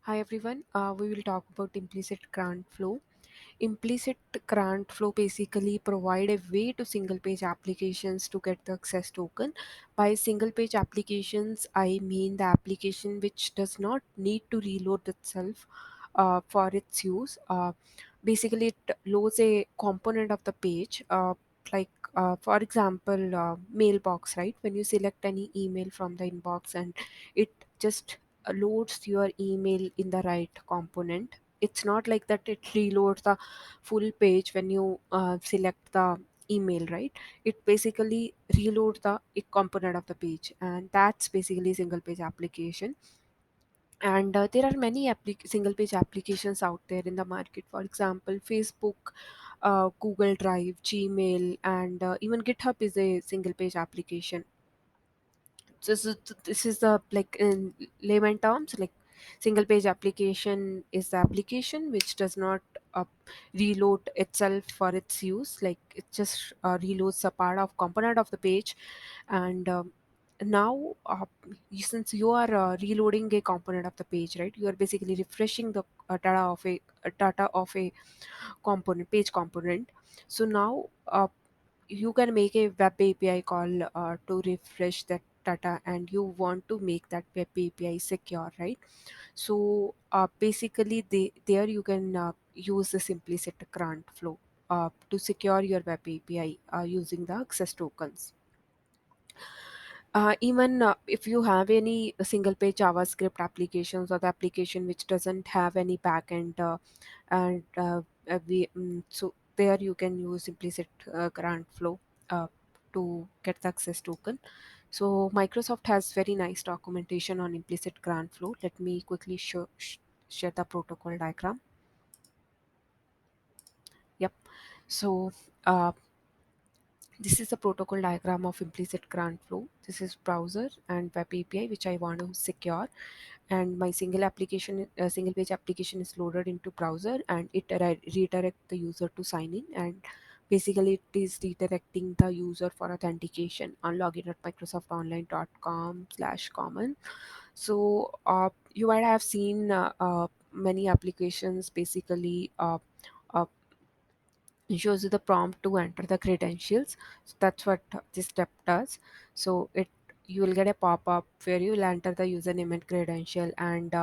Hi everyone, we will talk about implicit grant flow. Implicit grant flow basically provide a way to single page applications to get the access token. By single page applications, I mean the application which does not need to reload itself for its use. Basically, it loads a component of the page. Like for example, mailbox, right? When you select any email from the inbox and it just loads your email in the right component. It's not like that it reloads the full page when you select the email, right? It basically reloads the component of the page, and that's basically single page application. And there are many single page applications out there in the market. For example, Facebook, Google Drive, Gmail, and even GitHub is a single page application. This is the, like, in layman terms, like, single page application is the application which does not uh, reload itself for its use. Like, it just reloads a part of component of the page. And now since you are reloading a component of the page, right, you are basically refreshing the data of a component, page component. So now you can make a web API call to refresh that data, and you want to make that web API secure, right? So basically, there you can use the implicit grant flow to secure your web API using the access tokens. Even if you have any single page JavaScript applications, or the application which doesn't have any backend, and so there you can use implicit grant flow uh, to get the access token. So Microsoft has very nice documentation on implicit grant flow. Let me quickly share the protocol diagram. Yep. So uh, this is the protocol diagram of implicit grant flow. This is browser and web API which I want to secure, and my single page application is loaded into browser, and it redirect the user to sign in. And basically, it is redirecting the user for authentication on login at microsoftonline.com/common. So you might have seen many applications basically it shows you the prompt to enter the credentials. So that's what this step does. So it you will get a pop-up where you will enter the username and credential, and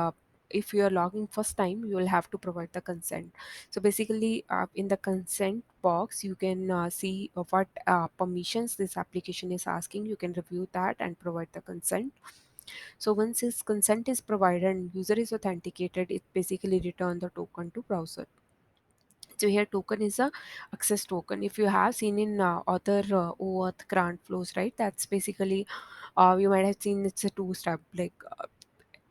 if you are logging first time, you will have to provide the consent. So basically, in the consent box, you can see what permissions this application is asking. You can review that and provide the consent. So once his consent is provided and user is authenticated, it basically return the token to browser. So here token is a access token. If you have seen in other OAuth grant flows, right, that's basically you might have seen it's a two-step. Like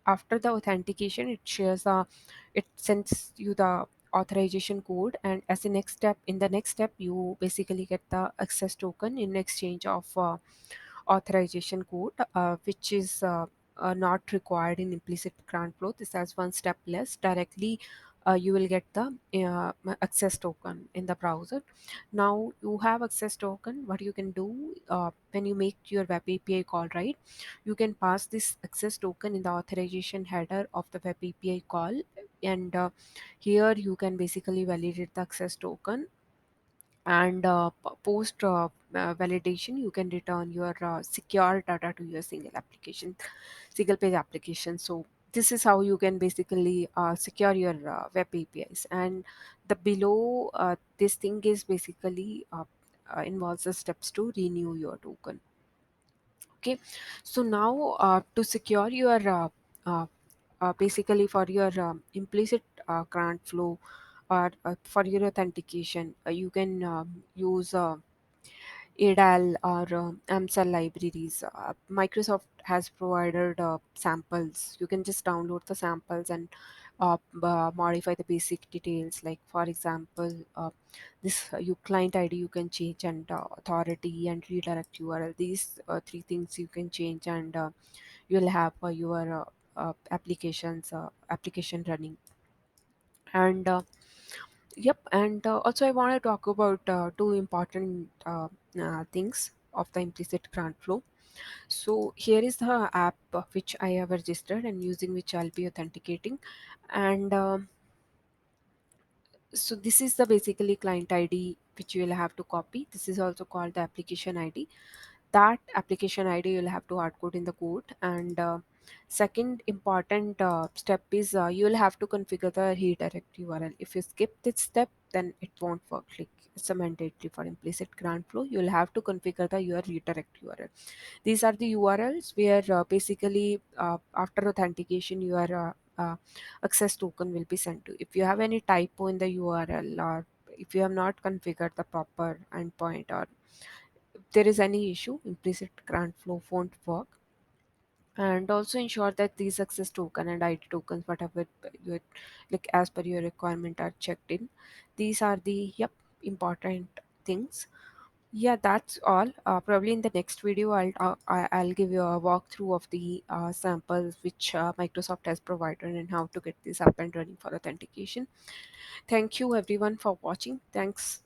after the authentication, it sends you the authorization code, and as a next step, in the next step, you basically get the access token in exchange of authorization code, which is not required in implicit grant flow. This has one step less. Directly, you will get the access token in the browser. Now you have access token. What you can do when you make your web API call, right? You can pass this access token in the authorization header of the web API call, and here you can basically validate the access token, and post validation, you can return your secure data to your single page application. So this is how you can basically secure your web APIs. And the below this thing is basically involves the steps to renew your token. Okay, so now to secure your uh, basically for your implicit grant flow, or for your authentication, you can use ADAL or AMSL libraries. Microsoft has provided samples. You can just download the samples and modify the basic details. Like for example, this you client ID you can change, and authority and redirect URL. These three things you can change, and you will have your application running. And yep, and also I want to talk about two important things of the implicit grant flow. So here is the app which I have registered and using which I'll be authenticating. And so this is the basically client ID which you will have to copy. This is also called the application ID. That application ID you'll have to hard code in the code. And second important step is you'll have to configure the redirect URL. If you skip this step, then it won't work. Like, it's a mandatory for implicit grant flow. You'll have to configure the your redirect URL. These are the URLs where basically after authentication your access token will be sent to. If you have any typo in the URL, or if you have not configured the proper endpoint, or if there is any issue, implicit grant flow won't work. And also ensure that these access token and ID tokens, whatever you like as per your requirement, are checked in. These are the important things. Yeah, that's all. Probably in the next video, I'll give you a walkthrough of the samples which Microsoft has provided and how to get this up and running for authentication. Thank you everyone for watching. Thanks.